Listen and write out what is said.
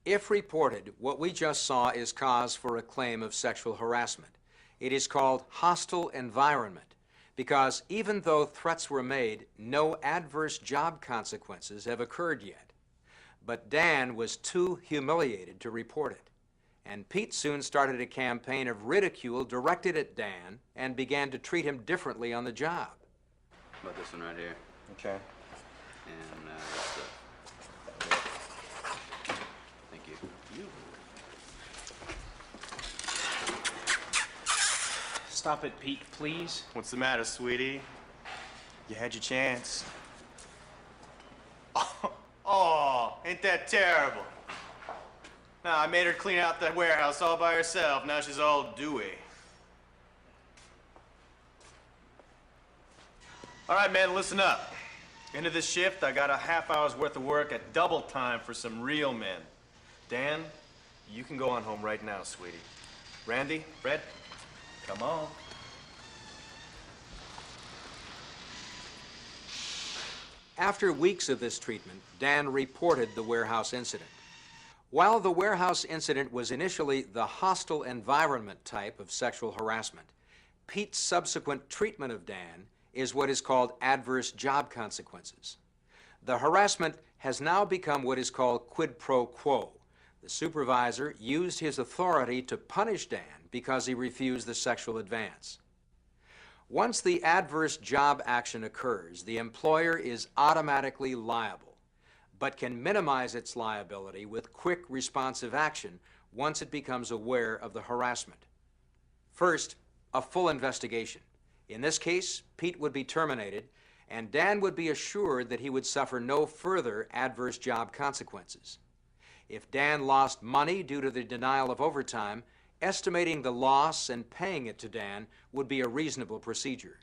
If reported, what we just saw is cause for a claim of sexual harassment. It is called hostile environment because even though threats were made, no adverse job consequences have occurred yet. But Dan was too humiliated to report it. And Pete soon started a campaign of ridicule directed at Dan and began to treat him differently on the job. How about this one right here? Okay. And that's thank you. Stop it, Pete, please. What's the matter, sweetie? You had your chance. Oh, ain't that terrible? Now, I made her clean out the warehouse all by herself. Now she's all dewy. All right, man, listen up. End of this shift, I got a half hour's worth of work at double time for some real men. Dan, you can go on home right now, sweetie. Randy, Fred, come on. After weeks of this treatment, Dan reported the warehouse incident. While the warehouse incident was initially the hostile environment type of sexual harassment, Pete's subsequent treatment of Dan is what is called adverse job consequences. The harassment has now become what is called quid pro quo. The supervisor used his authority to punish Dan because he refused the sexual advance. Once the adverse job action occurs, the employer is automatically liable, but can minimize its liability with quick responsive action once it becomes aware of the harassment. First, a full investigation. In this case, Pete would be terminated, and Dan would be assured that he would suffer no further adverse job consequences. If Dan lost money due to the denial of overtime, estimating the loss and paying it to Dan would be a reasonable procedure.